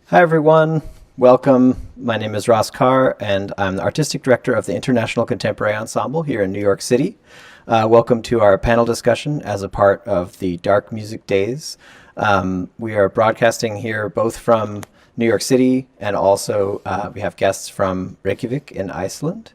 Hi, everyone. Welcome. My name is Ross Carr, and I'm the Artistic Director of the International Contemporary Ensemble here in New York City. Welcome to our panel discussion as a part of the Dark Music Days. We are broadcasting here both from New York City and also we have guests from Reykjavik in Iceland.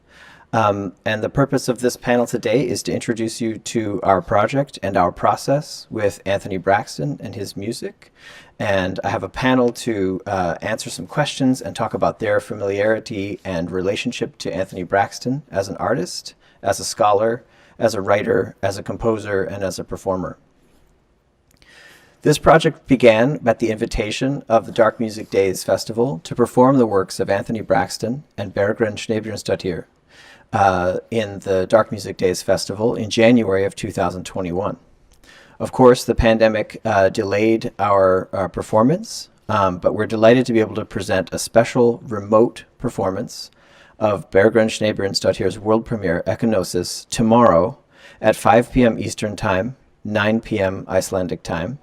And the purpose of this panel today is to introduce you to our project and our process with Anthony Braxton and his music. And I have a panel to answer some questions and talk about their familiarity and relationship to Anthony Braxton as an artist, as a scholar, as a writer, as a composer, and as a performer. This project began at the invitation of the Dark Music Days Festival to perform the works of Anthony Braxton and Bergrun Snæbjørnsdóttir in the Dark Music Days Festival in January of 2021. Of course, the pandemic delayed our performance, but we're delighted to be able to present a special remote performance of Bergrun Snæbjørnsdóttir's world premiere Echinosis tomorrow at 5 p.m. Eastern Time, 9 p.m. Icelandic Time,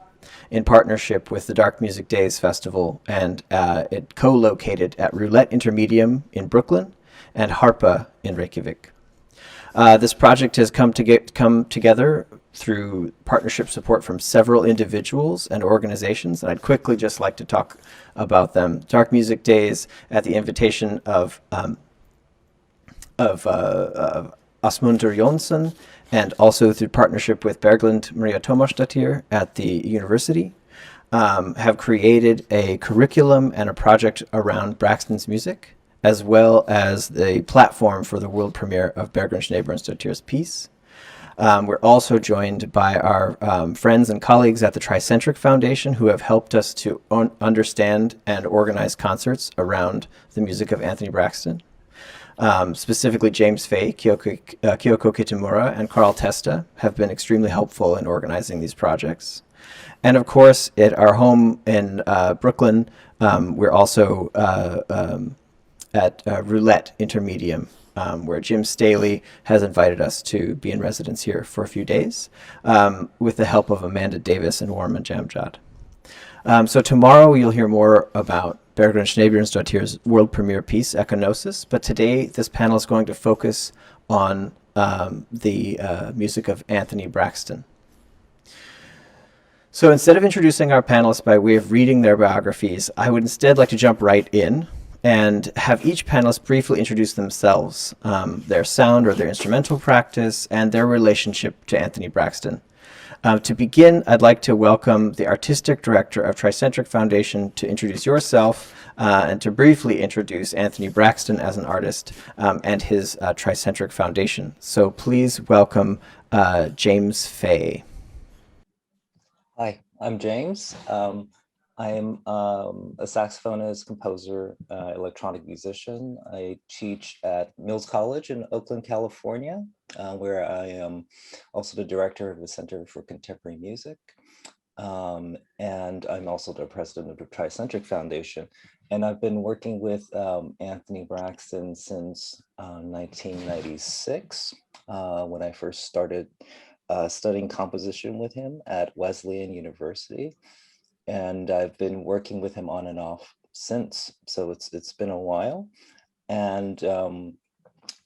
in partnership with the Dark Music Days Festival, and it co-located at Roulette Intermedium in Brooklyn and Harpa in Reykjavik. This project has come together through partnership support from several individuals and organizations, and I'd quickly just like to talk about them. Dark Music Days, at the invitation of Asmundur Jonsson, and also through partnership with Berglind Maria Tómasdóttir at the university, have created a curriculum and a project around Braxton's music, as well as the platform for the world premiere of Bergrun Snæbjørnsdóttir's piece. We're also joined by our friends and colleagues at the Tri-Centric Foundation who have helped us to understand and organize concerts around the music of Anthony Braxton. Specifically, James Fay, Kyoko Kitamura, and Carl Testa have been extremely helpful in organizing these projects. And of course, at our home in Brooklyn, we're also at Roulette Intermedium, where Jim Staley has invited us to be in residence here for a few days, with the help of Amanda Davis and Warman Jamjad. So tomorrow you'll hear more about Bergrun Snæbjørnsdóttir's world premiere piece, Echinosis, but today this panel is going to focus on the music of Anthony Braxton. So instead of introducing our panelists by way of reading their biographies, I would instead like to jump right in and have each panelist briefly introduce themselves, their sound or their instrumental practice, and their relationship to Anthony Braxton. To begin, I'd like to welcome the Artistic Director of Tri-Centric Foundation to introduce yourself and to briefly introduce Anthony Braxton as an artist and his Tri-Centric Foundation. So please welcome James Fay. Hi, I'm James. I'm a saxophonist, composer, electronic musician. I teach at Mills College in Oakland, California, where I am also the director of the Center for Contemporary Music. And I'm also the president of the Tri-Centric Foundation. And I've been working with Anthony Braxton since 1996, when I first started studying composition with him at Wesleyan University. And I've been working with him on and off since, so it's been a while. And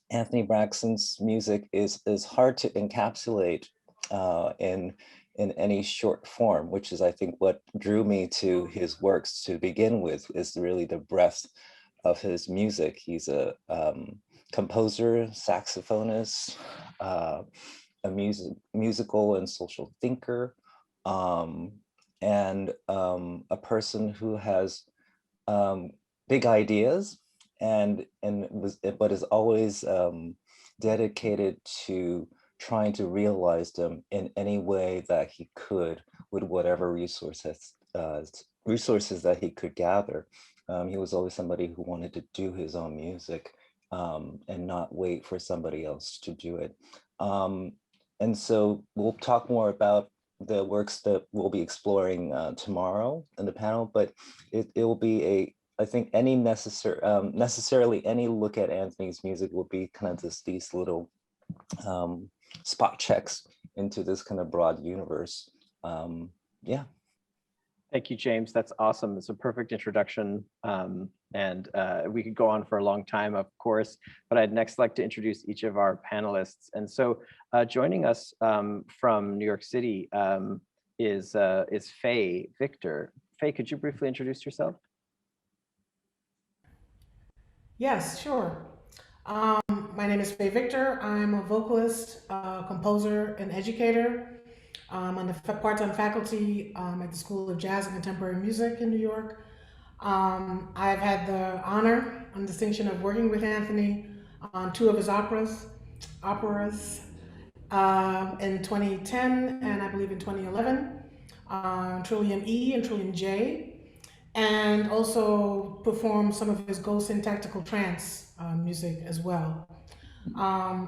Anthony Braxton's music is hard to encapsulate in any short form, which is, I think, what drew me to his works to begin with, is really the breadth of his music. He's a composer, saxophonist, a musical and social thinker, and a person who has big ideas but is always dedicated to trying to realize them in any way that he could, with whatever resources that he could gather. He was always somebody who wanted to do his own music and not wait for somebody else to do it. And so we'll talk more about the works that we'll be exploring tomorrow in the panel, but it will be I think any necessarily any look at Anthony's music will be kind of these little spot checks into this kind of broad universe. Yeah. Thank you, James. That's awesome. It's a perfect introduction. And we could go on for a long time, of course, but I'd next like to introduce each of our panelists. And so joining us from New York City is Faye Victor. Faye, could you briefly introduce yourself? Yes, sure. My name is Faye Victor. I'm a vocalist, composer, and educator. I'm the part-time faculty at the School of Jazz and Contemporary Music in New York. I've had the honor and distinction of working with Anthony on two of his operas in 2010 and I believe in 2011, Trillium E and Trillium J, and also perform some of his ghost and tactical trance music as well. I'll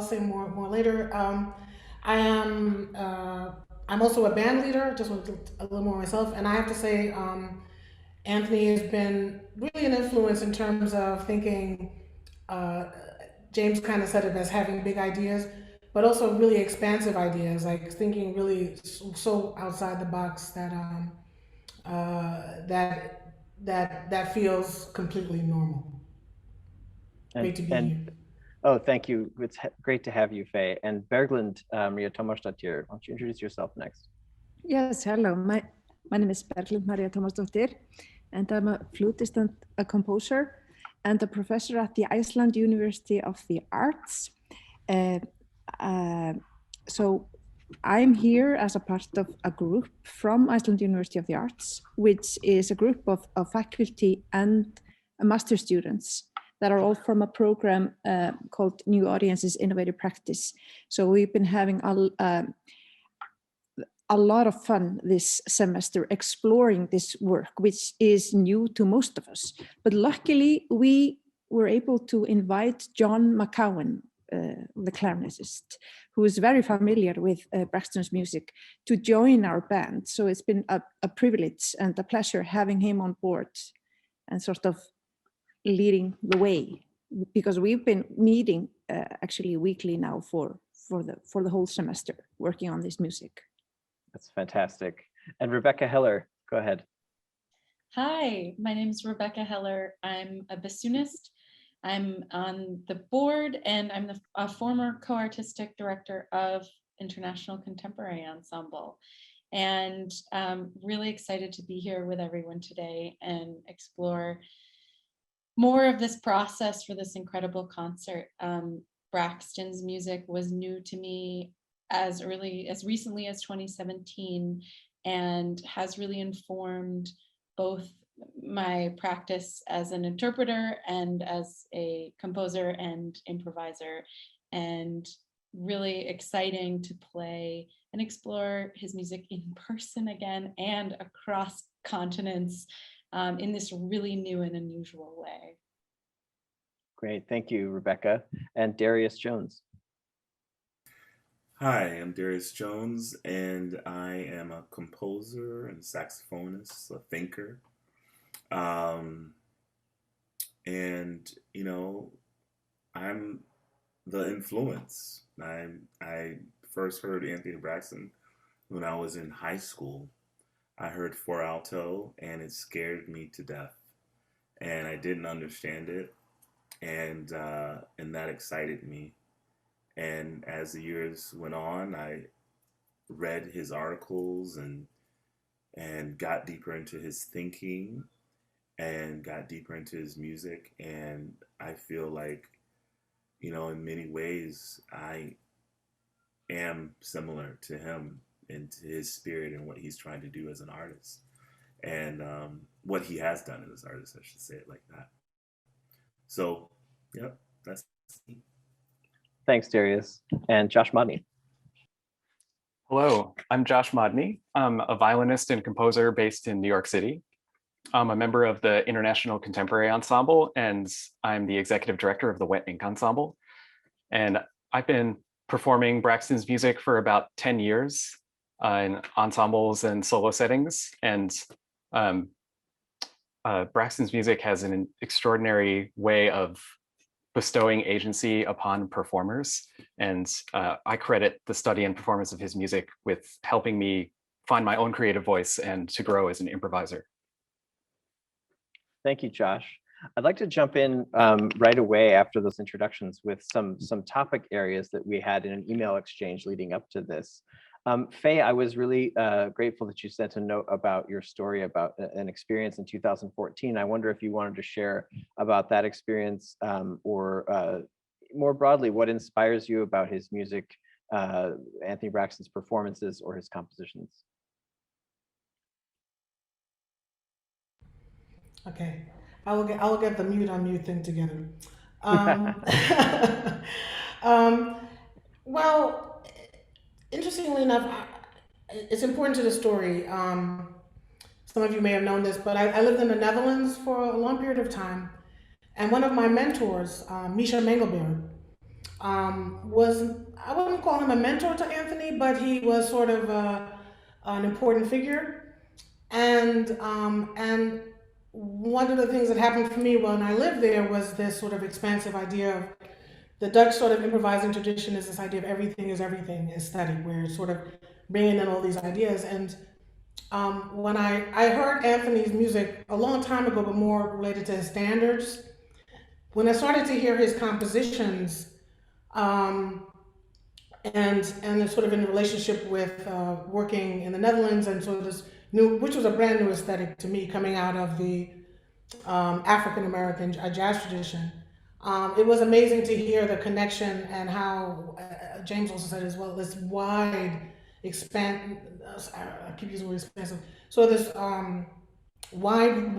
say more later. I'm also a band leader, just a little more myself, and I have to say, Anthony has been really an influence in terms of thinking. Uh, James kind of said it as having big ideas, but also really expansive ideas, like thinking really so outside the box that that feels completely normal. Great to be here. Oh, thank you. It's great to have you, Faye. And Berglind Maria Tomarsdottir, why don't you introduce yourself next? Yes, hello. My name is Berglind Maria Tomarsdottir, and I'm a flutist and a composer and a professor at the Iceland University of the Arts. So I'm here as a part of a group from Iceland University of the Arts, which is a group of faculty and master students that are all from a program called New Audiences Innovative Practice. So we've been having a lot of fun this semester exploring this work, which is new to most of us. But luckily, we were able to invite John McCowan, the clarinetist, who is very familiar with Braxton's music, to join our band. So it's been a privilege and a pleasure having him on board and sort of leading the way, because we've been meeting actually weekly now for the whole semester, working on this music. That's fantastic. And Rebecca Heller, go ahead. Hi, my name is Rebecca Heller. I'm a bassoonist. I'm on the board and I'm a former co-artistic director of International Contemporary Ensemble. And I'm really excited to be here with everyone today and explore more of this process for this incredible concert. Braxton's music was new to me as recently as 2017, and has really informed both my practice as an interpreter and as a composer and improviser, and really exciting to play and explore his music in person again and across continents in this really new and unusual way. Great, thank you, Rebecca. And Darius Jones. Hi, I'm Darius Jones, and I am a composer and saxophonist, a thinker. And, you know, I'm the influence. I first heard Anthony Braxton when I was in high school. I heard four alto, and it scared me to death. And I didn't understand it, and that excited me. And as the years went on, I read his articles and got deeper into his thinking and got deeper into his music. And I feel like, you know, in many ways, I am similar to him and to his spirit and what he's trying to do as an artist, and what he has done as an artist, I should say it like that. So, yep, that's me. Thanks, Darius. And Josh Modney. Hello, I'm Josh Modney. I'm a violinist and composer based in New York City. I'm a member of the International Contemporary Ensemble, and I'm the executive director of the Wet Ink Ensemble. And I've been performing Braxton's music for about 10 years in ensembles and solo settings. And Braxton's music has an extraordinary way of bestowing agency upon performers. And I credit the study and performance of his music with helping me find my own creative voice and to grow as an improviser. Thank you, Josh. I'd like to jump in right away after those introductions with some topic areas that we had in an email exchange leading up to this. Faye, I was really grateful that you sent a note about your story about an experience in 2014. I wonder if you wanted to share about that experience or more broadly, what inspires you about his music, Anthony Braxton's performances or his compositions? Okay, I will get the mute on mute thing together. Well, interestingly enough, it's important to the story. Some of you may have known this, but I lived in the Netherlands for a long period of time. And one of my mentors, Misha Mengelberg, was, I wouldn't call him a mentor to Anthony, but he was sort of an important figure. And one of the things that happened for me when I lived there was this sort of expansive idea of the Dutch sort of improvising tradition is this idea of everything is everything aesthetic, where it's sort of bringing in all these ideas. And when I heard Anthony's music a long time ago, but more related to his standards, when I started to hear his compositions, and sort of in relationship with working in the Netherlands and sort of this new, which was a brand new aesthetic to me, coming out of the African American jazz tradition. It was amazing to hear the connection and how James also said as well, this wide I keep using the word expansive. So this wide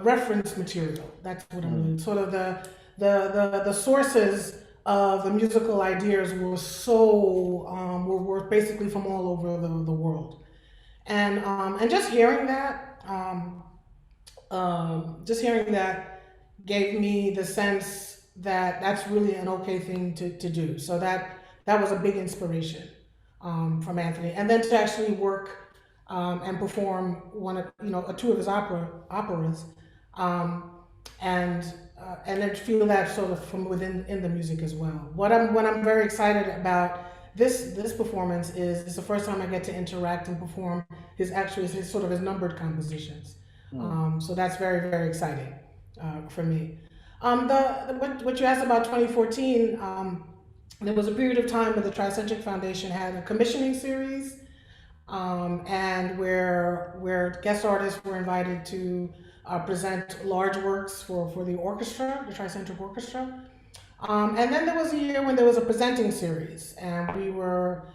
reference material. That's what I mean. Sort of the sources of the musical ideas were were basically from all over the world, and just hearing that, gave me the sense that that's really an okay thing to do. So that was a big inspiration from Anthony, and then to actually work and perform two of his operas, and then feel that sort of from within in the music as well. What I'm very excited about this performance is it's the first time I get to interact and perform his numbered compositions. So that's very, very exciting for me. What you asked about 2014, there was a period of time where the Tri-Centric Foundation had a commissioning series, and where guest artists were invited to present large works for the orchestra, the Tri-Centric Orchestra. And then there was a year when there was a presenting series, and we were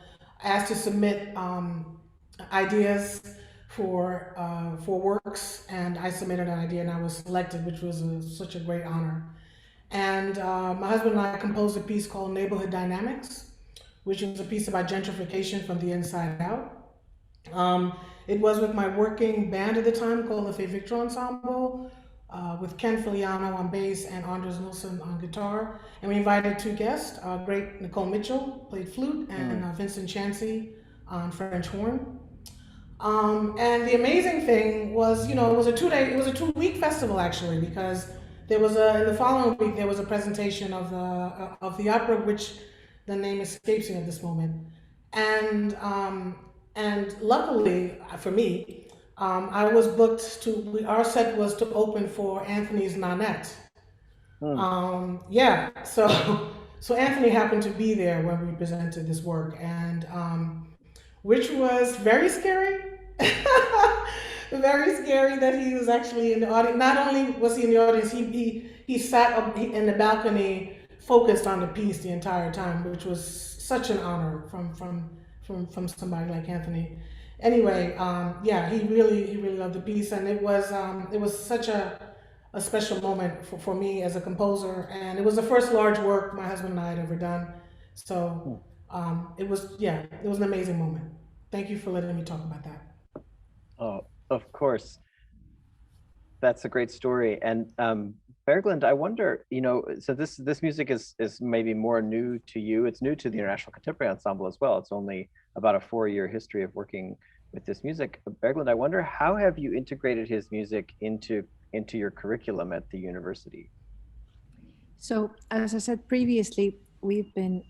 asked to submit ideas for works, and I submitted an idea and I was selected, which was such a great honor. And my husband and I composed a piece called Neighborhood Dynamics, which is a piece about gentrification from the inside out. It was with my working band at the time called the Faye Victor Ensemble, with Ken Filiano on bass and Anders Nilsson on guitar. And we invited two guests, great Nicole Mitchell, played flute, and Vincent Chansey on French horn. And the amazing thing was, it was a 2-week festival actually, because there was in the following week, there was a presentation of the opera, which the name escapes me at this moment. And luckily for me, I was booked our set was to open for Anthony's Nanette. So Anthony happened to be there when we presented this work, and which was very scary. Very scary that he was actually in the audience. Not only was he in the audience, he sat up in the balcony, focused on the piece the entire time, which was such an honor from somebody like Anthony. Anyway, he really loved the piece, and it was such a special moment for me as a composer, and it was the first large work my husband and I had ever done. So it was an amazing moment. Thank you for letting me talk about that. Oh, of course. That's a great story. And Berglind, I wonder, so this music is maybe more new to you. It's new to the International Contemporary Ensemble as well. It's only about a 4-year history of working with this music. Berglind, I wonder, how have you integrated his music into your curriculum at the university? So as I said previously, we've been,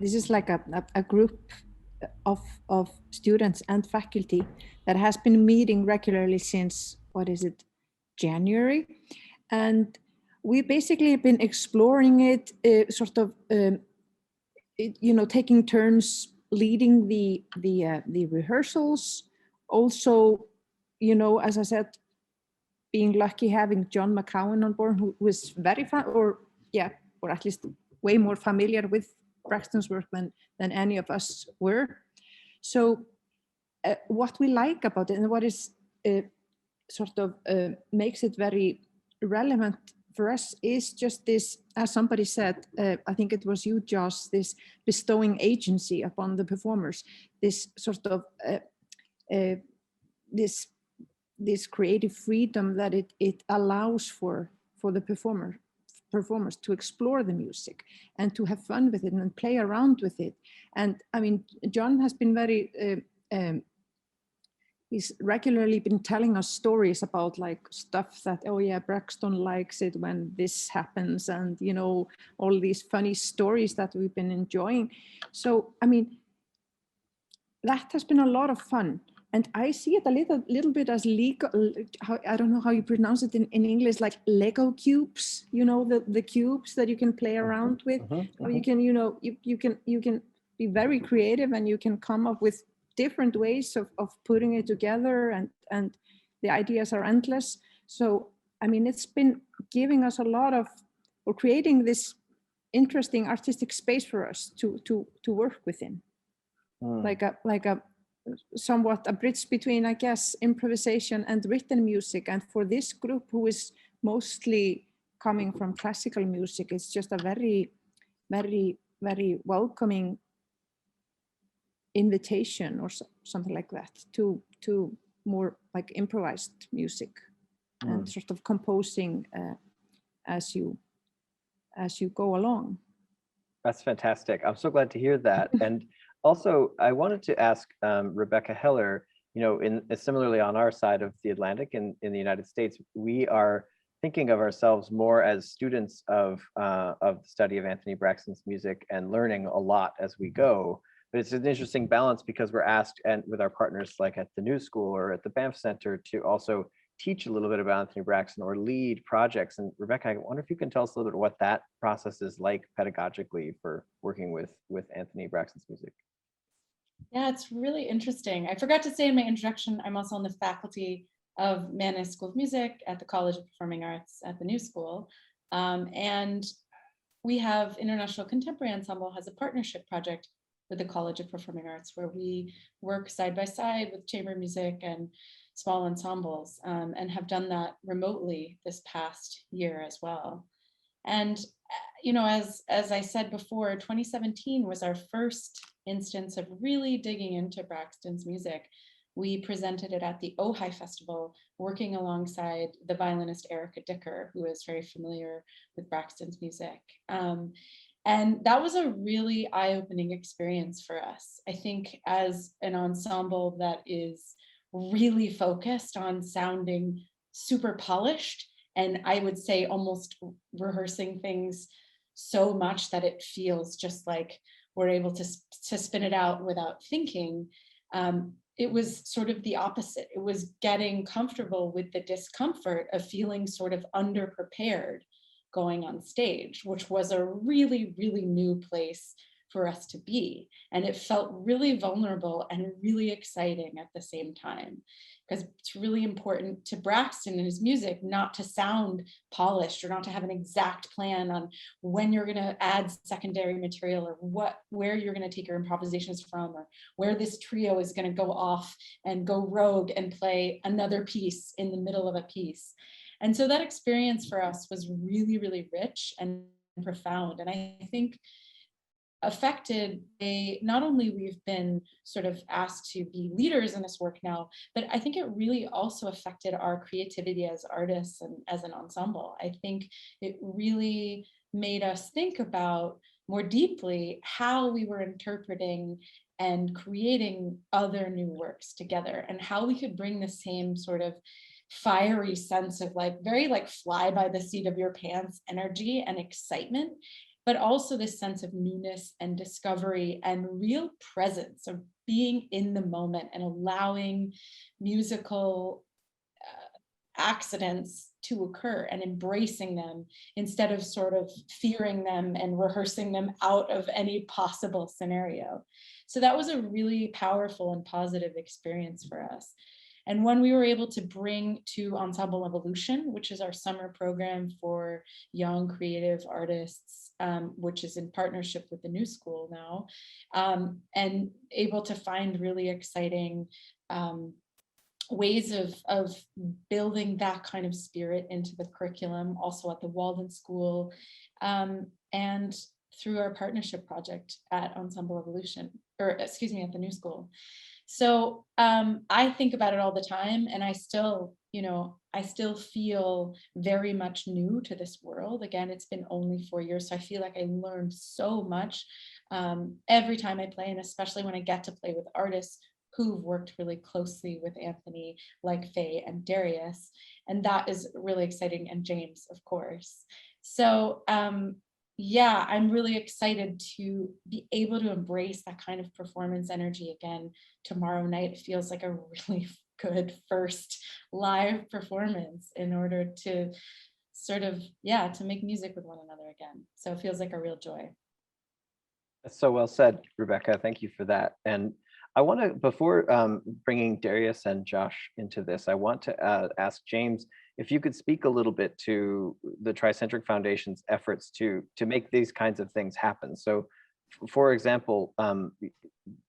this is like a group of students and faculty that has been meeting regularly since, what is it, January. And we basically have been exploring it, taking turns leading the rehearsals. Also, as I said, being lucky having John McCowan on board, who was very or at least way more familiar with Braxton's work than any of us were. So what we like about it and what is makes it very relevant for us is just this, as somebody said, I think it was you, Josh, this bestowing agency upon the performers, this this creative freedom that it allows for the performers to explore the music and to have fun with it and play around with it. And I mean, John has been very he's regularly been telling us stories about like stuff that, oh yeah, Braxton likes it when this happens, and all these funny stories that we've been enjoying. So I mean, that has been a lot of fun. And I see it a little bit as Lego. I don't know how you pronounce it in English, like Lego cubes. The cubes that you can play around with. You can, you can be very creative, and you can come up with different ways of putting it together, and the ideas are endless. So I mean, it's been giving us a lot of, or creating this interesting artistic space for us to work within, like a somewhat a bridge between, I guess, improvisation and written music. And for this group, who is mostly coming from classical music, it's just a very, very, very welcoming invitation or something like that to more like improvised music and sort of composing as you go along. That's fantastic. I'm so glad to hear that. And also, I wanted to ask Rebecca Heller, similarly on our side of the Atlantic in the United States, we are thinking of ourselves more as students of the study of Anthony Braxton's music and learning a lot as we go. But it's an interesting balance because we're asked, and with our partners like at the New School or at the Banff Center, to also teach a little bit about Anthony Braxton or lead projects. And Rebecca, I wonder if you can tell us a little bit what that process is like pedagogically for working with Anthony Braxton's music. Yeah, it's really interesting. I forgot to say in my introduction, I'm also on the faculty of Mannes School of Music at the College of Performing Arts at the New School. And we have International Contemporary Ensemble has a partnership project with the College of Performing Arts where we work side by side with chamber music and small ensembles, and have done that remotely this past year as well. And as I said before, 2017 was our first instance of really digging into Braxton's music. We presented it at the Ojai Festival, working alongside the violinist Erica Dicker, who is very familiar with Braxton's music. And that was a really eye-opening experience for us. I think as an ensemble that is really focused on sounding super polished, and I would say almost rehearsing things so much that it feels just like we're able to spin it out without thinking. It was sort of the opposite. It was getting comfortable with the discomfort of feeling sort of underprepared going on stage, which was a really, really new place for us to be. And it felt really vulnerable and really exciting at the same time, because it's really important to Braxton and his music not to sound polished or not to have an exact plan on when you're going to add secondary material or where you're going to take your improvisations from, or where this trio is going to go off and go rogue and play another piece in the middle of a piece. And so that experience for us was really, really rich and profound. And I think affected not only we've been sort of asked to be leaders in this work now, but I think it really also affected our creativity as artists and as an ensemble. I think it really made us think about more deeply how we were interpreting and creating other new works together, and how we could bring the same sort of fiery sense of like very like fly by the seat of your pants energy and excitement but also this sense of newness and discovery and real presence of being in the moment and allowing musical accidents to occur and embracing them instead of sort of fearing them and rehearsing them out of any possible scenario. So that was a really powerful and positive experience for us. And when we were able to bring to Ensemble Evolution, which is our summer program for young creative artists, which is in partnership with the New School now, and able to find really exciting ways of building that kind of spirit into the curriculum, also at the Walden School, and through our partnership project at Ensemble Evolution, or excuse me, at the New School. So I think about it all the time, and I still feel very much new to this world. Again, it's been only 4 years, so I feel like I learned so much every time I play, and especially when I get to play with artists who've worked really closely with Anthony, like Faye and Darius, and that is really exciting, and James, of course. So yeah, I'm really excited to be able to embrace that kind of performance energy again tomorrow night. It feels like a really good first live performance in order to sort of, yeah, to make music with one another again. So it feels like a real joy. That's so well said, Rebecca. Thank you for that. And I want to, before bringing Darius and Josh into this, I want to ask James if you could speak a little bit to the Tri-Centric Foundation's efforts to make these kinds of things happen. So, for example,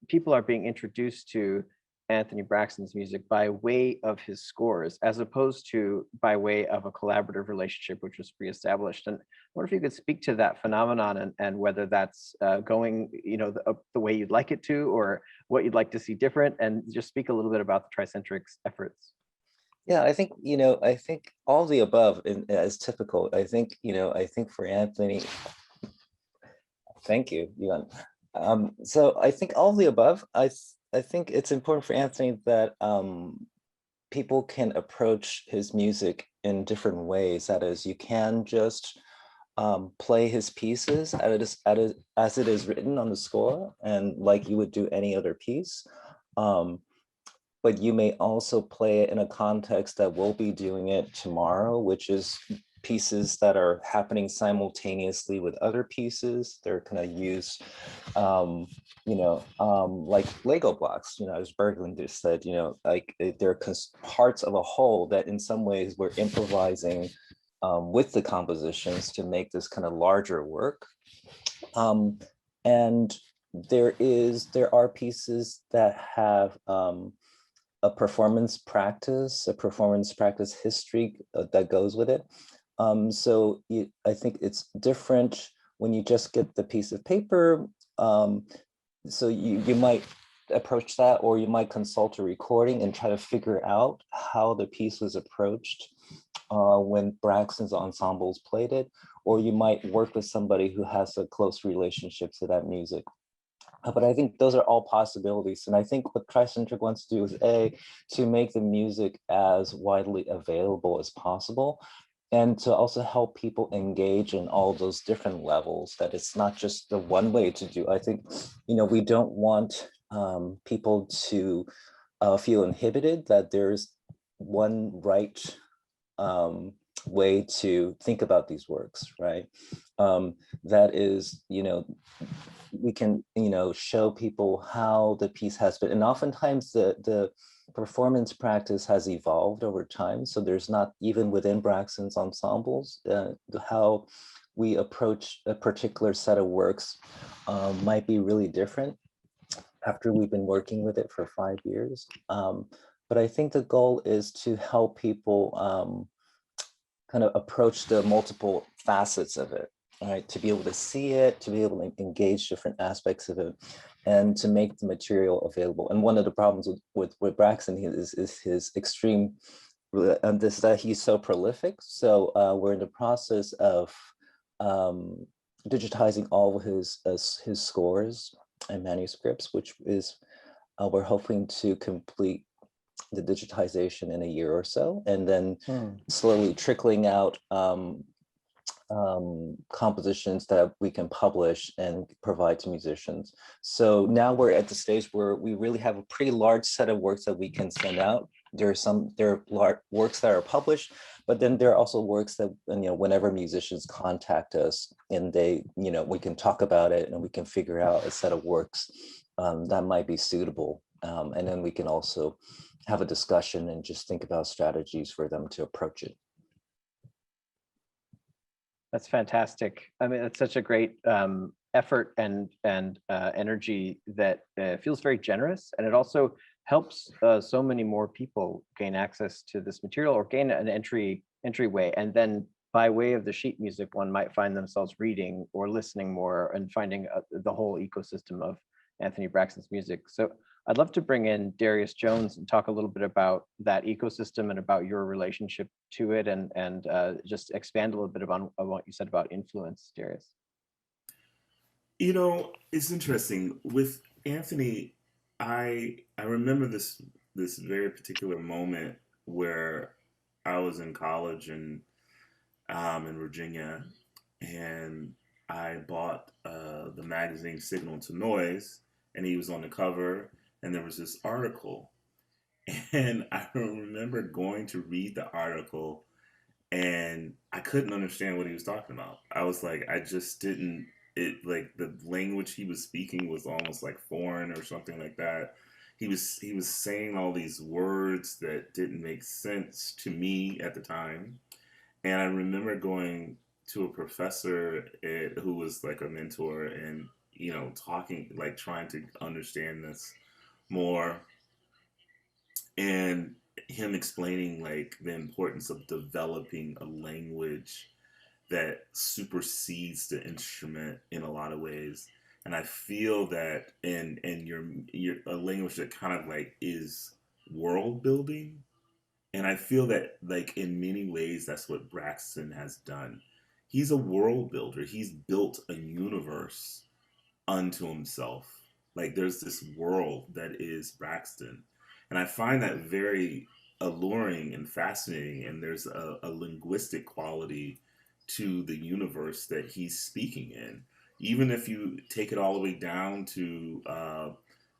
people are being introduced to Anthony Braxton's music by way of his scores, as opposed to by way of a collaborative relationship, which was pre-established. And I wonder if you could speak to that phenomenon and whether that's going, the way you'd like it to, or what you'd like to see different, and just speak a little bit about the Tri-Centric's efforts. Yeah, I think all the above is typical. I think for Anthony, thank you, Ivan. So I think all the above. I think it's important for Anthony that people can approach his music in different ways. That is, you can just play his pieces as it is written on the score, and like you would do any other piece. But you may also play it in a context that we'll be doing it tomorrow, which is pieces that are happening simultaneously with other pieces. They're kind of used, like Lego blocks, as Berglund just said, like they're parts of a whole that in some ways we're improvising with the compositions to make this kind of larger work. And there are pieces that have a performance practice history that goes with it. So I think it's different when you just get the piece of paper. So you might approach that, or you might consult a recording and try to figure out how the piece was approached when Braxton's ensembles played it, or you might work with somebody who has a close relationship to that music. But I think those are all possibilities. And I think what Tri-Centric wants to do is to make the music as widely available as possible, and to also help people engage in all those different levels, that it's not just the one way to do. I think, we don't want people to feel inhibited, that there's one right way to think about these works, right? That is, we can, show people how the piece has been, and oftentimes the performance practice has evolved over time. So there's not, even within Braxton's ensembles, how we approach a particular set of works might be really different after we've been working with it for 5 years. But I think the goal is to help people kind of approach the multiple facets of it, right? To be able to see it, to be able to engage different aspects of it, and to make the material available. And one of the problems with Braxton is his extreme, that he's so prolific. So we're in the process of digitizing all of his scores and manuscripts, which is, we're hoping to complete the digitization in a year or so, and then slowly trickling out compositions that we can publish and provide to musicians. So now we're at the stage where we really have a pretty large set of works that we can send out. There are works that are published, but then there are also works that, whenever musicians contact us and they, we can talk about it and we can figure out a set of works that might be suitable. And then we can also have a discussion and just think about strategies for them to approach it. That's fantastic. I mean, it's such a great effort and energy that feels very generous, and it also helps so many more people gain access to this material or gain an entryway. And then by way of the sheet music, one might find themselves reading or listening more and finding the whole ecosystem of Anthony Braxton's music. So I'd love to bring in Darius Jones and talk a little bit about that ecosystem and about your relationship to it, and just expand a little bit on what you said about influence, Darius. It's interesting with Anthony. I remember this very particular moment where I was in college and in Virginia, and I bought the magazine Signal to Noise, and he was on the cover, and there was this article, and I remember going to read the article, and I couldn't understand what he was talking about. I was like, I just didn't. It, like, the language he was speaking was almost like foreign or something like that. He was saying all these words that didn't make sense to me at the time. And I remember going to a professor who was like a mentor, and talking, like, trying to understand this more, and him explaining like the importance of developing a language that supersedes the instrument in a lot of ways. And I feel that in your a language that kind of like is world building. And I feel that, like, in many ways, that's what Braxton has done. He's a world builder. He's built a universe unto himself. Like, there's this world that is Braxton. And I find that very alluring and fascinating. And there's a linguistic quality to the universe that he's speaking in. Even if you take it all the way down to,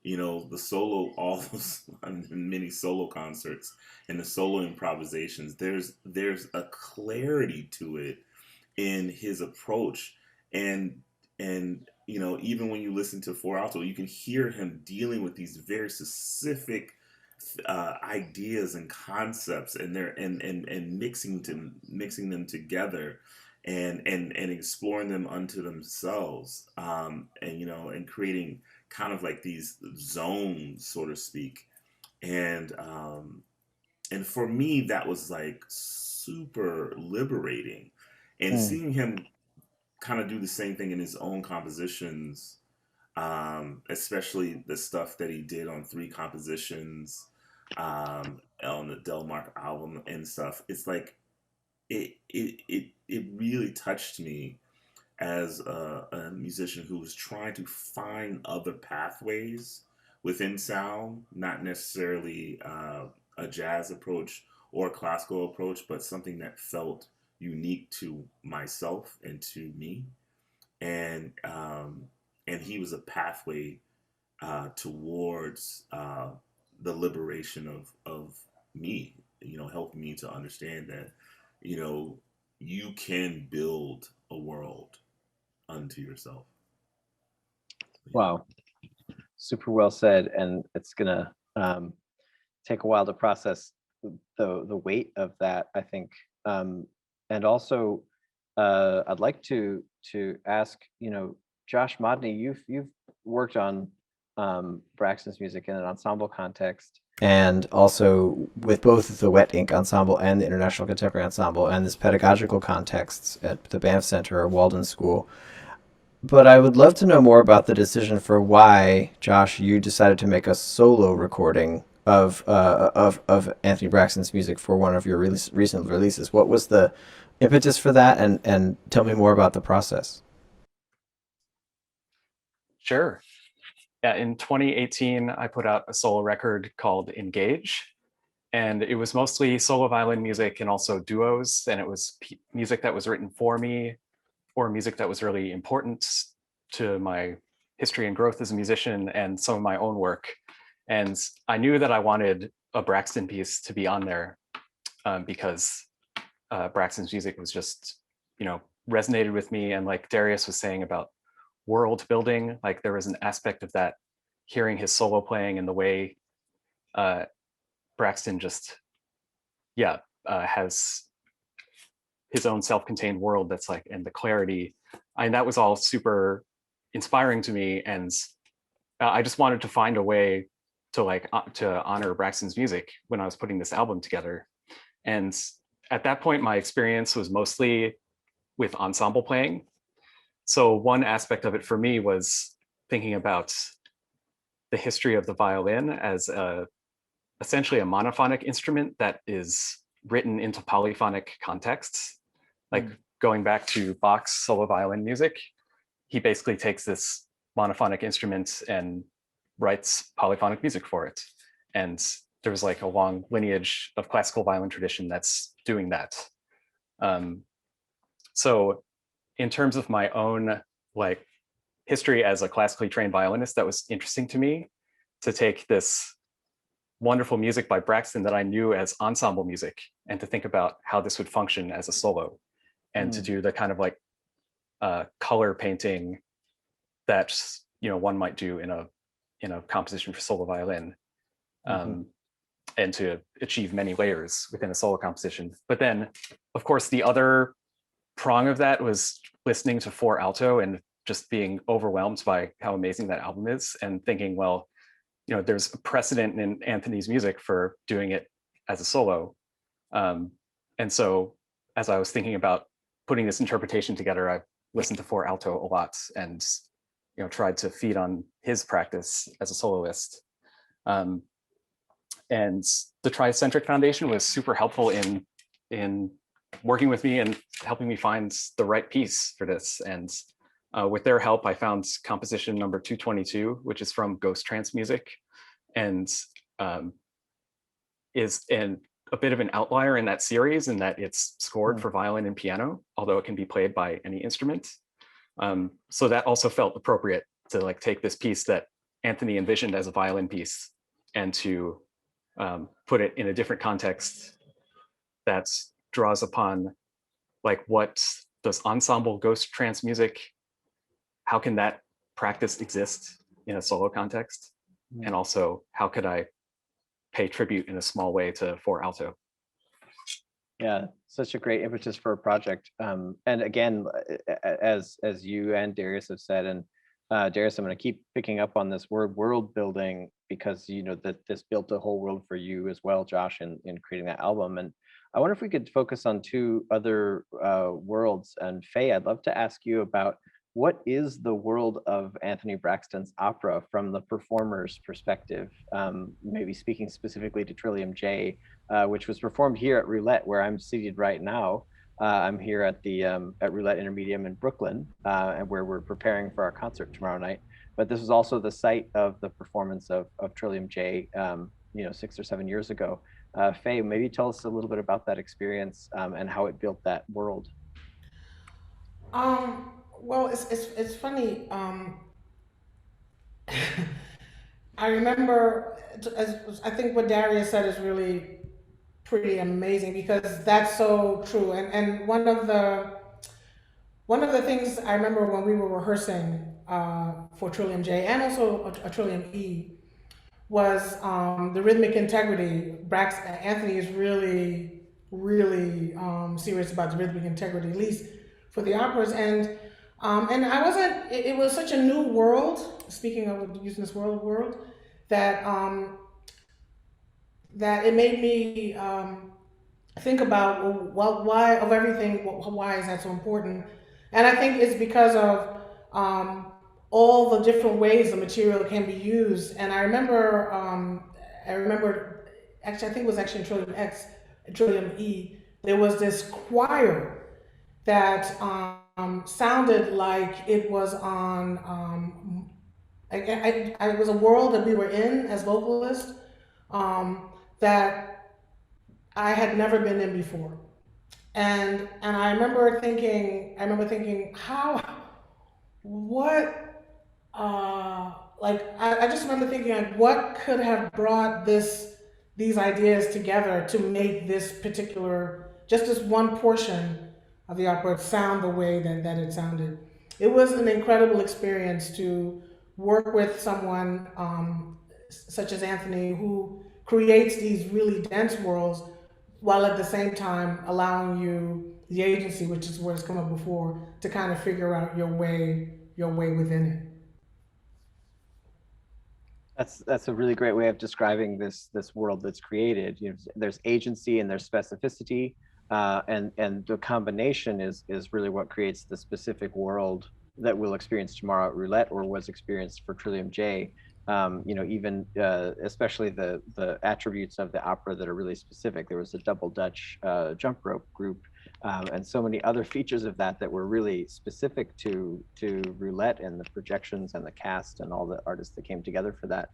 the solo, all those many solo concerts and the solo improvisations, there's a clarity to it in his approach. And even when you listen to Four Alto, you can hear him dealing with these very specific ideas and concepts, and they're and mixing them together, and exploring them unto themselves, and creating kind of like these zones, so to speak. And for me, that was like super liberating, and seeing him kind of do the same thing in his own compositions, especially the stuff that he did on 3 compositions, on the Delmark album and stuff. It's like it really touched me as a musician who was trying to find other pathways within sound, not necessarily a jazz approach or a classical approach, but something that felt unique to myself and to me. And he was a pathway towards the liberation of me. Helping me to understand that you can build a world unto yourself. Wow, super well said. And it's gonna take a while to process the weight of that, I think. And also, I'd like to ask, Josh Modney, you've worked on Braxton's music in an ensemble context, and also with both the Wet Ink Ensemble and the International Contemporary Ensemble, and this pedagogical contexts at the Banff Center or Walden School. But I would love to know more about the decision for why, Josh, you decided to make a solo recording of Anthony Braxton's music for one of your recent releases. What was the impetus for that, and tell me more about the process? Sure. Yeah, in 2018, I put out a solo record called Engage. And it was mostly solo violin music and also duos. And it was music that was written for me, or music that was really important to my history and growth as a musician and some of my own work. And I knew that I wanted a Braxton piece to be on there because Braxton's music was just, resonated with me. And like Darius was saying about world building, like there was an aspect of that, hearing his solo playing and the way Braxton just, has his own self-contained world that's like, and the clarity. And that was all super inspiring to me. And I just wanted to find a way to to honor Braxton's music when I was putting this album together. And at that point, my experience was mostly with ensemble playing. So one aspect of it for me was thinking about the history of the violin as essentially a monophonic instrument that is written into polyphonic contexts. Like going back to Bach's solo violin music, he basically takes this monophonic instrument and writes polyphonic music for it. And there's like a long lineage of classical violin tradition that's doing that. So in terms of my own like history as a classically trained violinist, that was interesting to me, to take this wonderful music by Braxton that I knew as ensemble music and to think about how this would function as a solo, and to do the kind of like color painting that one might do in a composition for solo violin, and to achieve many layers within a solo composition. But then, of course, the other prong of that was listening to For Alto and just being overwhelmed by how amazing that album is, and thinking, well, there's a precedent in Anthony's music for doing it as a solo. And so as I was thinking about putting this interpretation together, I listened to For Alto a lot and tried to feed on his practice as a soloist. And the Tri-Centric Foundation was super helpful in working with me and helping me find the right piece for this. And with their help, I found composition number 222, which is from Ghost Trance Music, and is a bit of an outlier in that series in that it's scored for violin and piano, although it can be played by any instrument. So that also felt appropriate to like take this piece that Anthony envisioned as a violin piece and to put it in a different context that draws upon like, what does ensemble ghost trance music, how can that practice exist in a solo context? And also, how could I pay tribute in a small way to For Alto? Yeah, such a great impetus for a project. And again, as you and Darius have said, and Darius, I'm going to keep picking up on this word world building, because that this built a whole world for you as well, Josh, in creating that album. And I wonder if we could focus on two other worlds. And Faye, I'd love to ask you about, what is the world of Anthony Braxton's opera from the performer's perspective? Maybe speaking specifically to Trillium J, which was performed here at Roulette, where I'm seated right now. I'm here at the at Roulette Intermedium in Brooklyn, and where we're preparing for our concert tomorrow night. But this was also the site of the performance of Trillium J, 6 or 7 years ago. Faye, maybe tell us a little bit about that experience and how it built that world. Well, it's funny. I remember, I think what Darius said is really pretty amazing, because that's so true. And one of the things I remember when we were rehearsing for Trillium J and also a Trillium E was the rhythmic integrity. Anthony is really, really serious about the rhythmic integrity, at least for the operas. And I wasn't. It was such a new world. Speaking of using this world, that that it made me think about, well, why of everything, why is that so important? And I think it's because of all the different ways the material can be used. And I remember, actually, I think it was actually in Trillium X, Trillium E, there was this choir that sounded like it was on, it was a world that we were in as vocalists, that I had never been in before. And I remember thinking, how, what, I just remember thinking, like, what could have brought these ideas together to make this particular, just this one portion of the opera sound the way that it sounded. It was an incredible experience to work with someone such as Anthony, who creates these really dense worlds while at the same time allowing you the agency, which is where it's come up before, to kind of figure out your way within it. That's a really great way of describing this world that's created. You know, there's agency and there's specificity, and the combination is really what creates the specific world that we'll experience tomorrow at Roulette, or was experienced for Trillium J. You know, even especially the attributes of the opera that are really specific. There was a double Dutch jump rope group, and so many other features of that that were really specific to Roulette and the projections and the cast and all the artists that came together for that.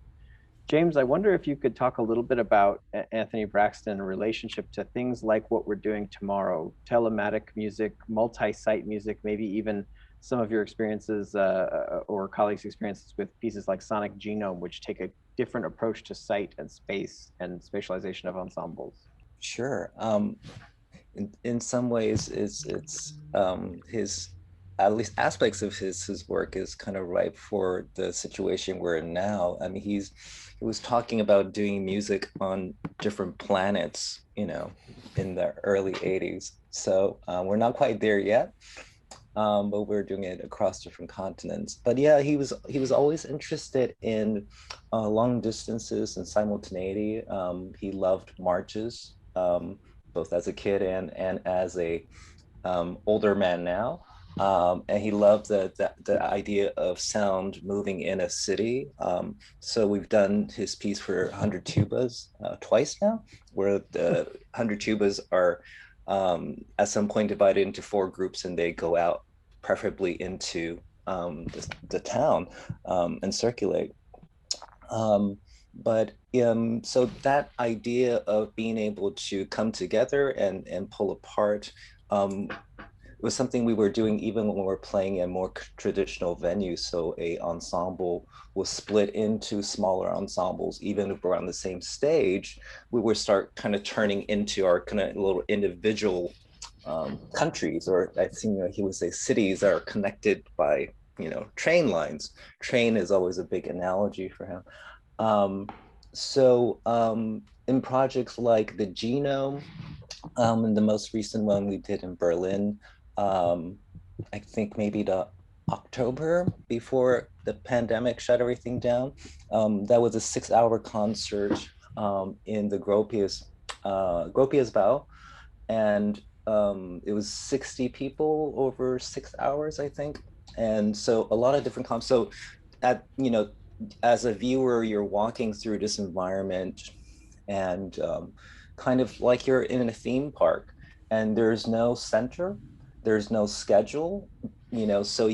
James, I wonder if you could talk a little bit about Anthony Braxton in relationship to things like what we're doing tomorrow, telematic music, multi-site music, maybe even some of your experiences or colleagues' experiences with pieces like Sonic Genome, which take a different approach to site and space and spatialization of ensembles. Sure. In some ways, it's his, at least aspects of his work is kind of ripe for the situation we're in now. I mean, he was talking about doing music on different planets, you know, in the early 80s. So we're not quite there yet, but we're doing it across different continents. But yeah, he was always interested in long distances and simultaneity. He loved marches, both as a kid and as a older man now. And he loved the idea of sound moving in a city. So we've done his piece for 100 tubas twice now, where the 100 tubas are at some point divided into 4 groups, and they go out preferably into the town and circulate. So that idea of being able to come together and pull apart was something we were doing even when we were playing in more traditional venues. So a ensemble was split into smaller ensembles. Even if we're on the same stage, we would start kind of turning into our kind of little individual countries, or I think he would say cities that are connected by train lines. Train is always a big analogy for him. In projects like the Genome, and the most recent one we did in Berlin, I think maybe the October before the pandemic shut everything down. That was a 6-hour concert in the Gropius Bau, and it was 60 people over 6 hours, I think. And so a lot of different so as a viewer, you're walking through this environment and kind of like you're in a theme park, and there's no center, there's no schedule, so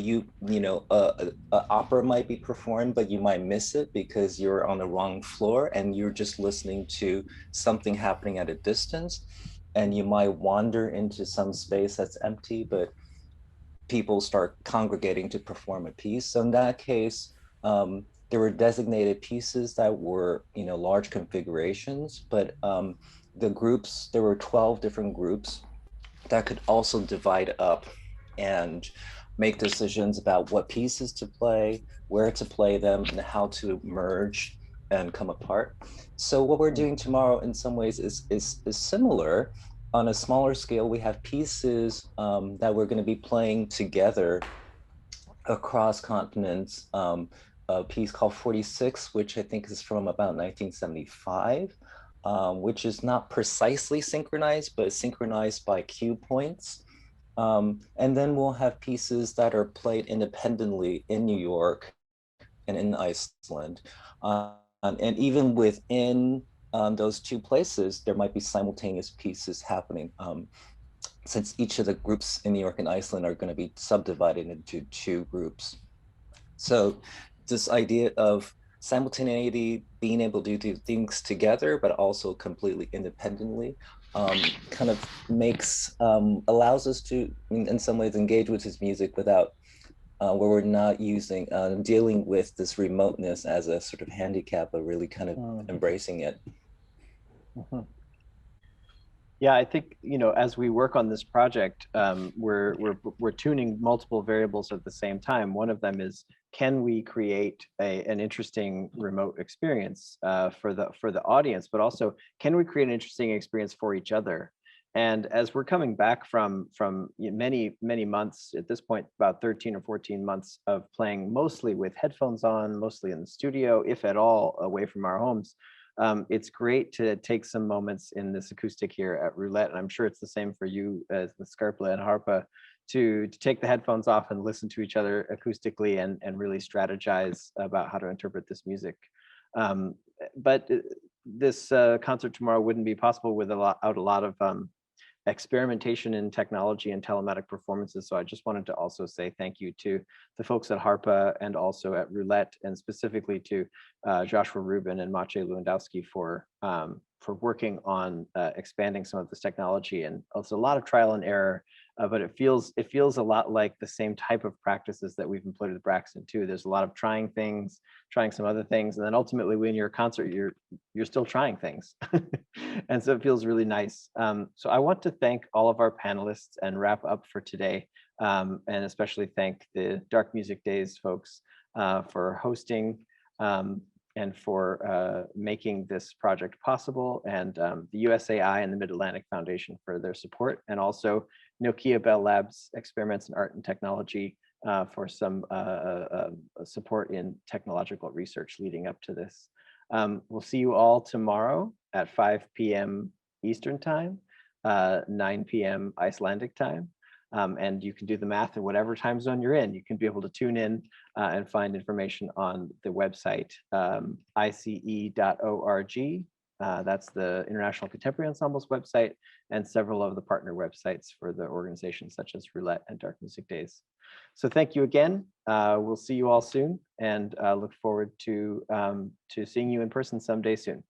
opera might be performed, but you might miss it because you're on the wrong floor and you're just listening to something happening at a distance, and you might wander into some space that's empty, but people start congregating to perform a piece. So in that case, there were designated pieces that were, large configurations, but the groups, there were 12 different groups that could also divide up and make decisions about what pieces to play, where to play them, and how to merge and come apart. So what we're doing tomorrow in some ways is similar. On a smaller scale, we have pieces that we're going to be playing together across continents. A piece called 46, which I think is from about 1975, which is not precisely synchronized, but synchronized by cue points. And then we'll have pieces that are played independently in New York and in Iceland. And even within those 2 places, there might be simultaneous pieces happening, since each of the groups in New York and Iceland are going to be subdivided into 2 groups. So this idea of simultaneity, being able to do things together, but also completely independently, kind of allows us to, in some ways, engage with his music without, where we're not dealing with this remoteness as a sort of handicap, but really kind of embracing it. Mm-hmm. Yeah, I think, as we work on this project, we're tuning multiple variables at the same time. One of them is, can we create an interesting remote experience for the audience, but also, can we create an interesting experience for each other? And as we're coming back from many months at this point, about 13 or 14 months of playing mostly with headphones on, mostly in the studio, if at all, away from our homes. It's great to take some moments in this acoustic here at Roulette, and I'm sure it's the same for you as the Scarpa and Harpa, to take the headphones off and listen to each other acoustically and really strategize about how to interpret this music. But this concert tomorrow wouldn't be possible without a lot of experimentation in technology and telematic performances. So I just wanted to also say thank you to the folks at Harpa and also at Roulette, and specifically to Joshua Rubin and Maciej Lewandowski for working on expanding some of this technology. And also a lot of trial and error, but it feels a lot like the same type of practices that we've employed with Braxton too. There's a lot of trying things, trying some other things, and then ultimately when you're a concert, you're still trying things. And so it feels really nice. So I want to thank all of our panelists and wrap up for today, and especially thank the Dark Music Days folks for hosting and for making this project possible, and the USAI and the Mid-Atlantic Foundation for their support, and also Nokia Bell Labs Experiments in Art and Technology for some support in technological research leading up to this. We'll see you all tomorrow at 5 p.m. Eastern Time, 9 p.m. Icelandic Time. And you can do the math in whatever time zone you're in. You can be able to tune in and find information on the website, ice.org. That's the International Contemporary Ensemble's website, and several of the partner websites for the organizations such as Roulette and Dark Music Days. So thank you again. We'll see you all soon, and look forward to seeing you in person someday soon.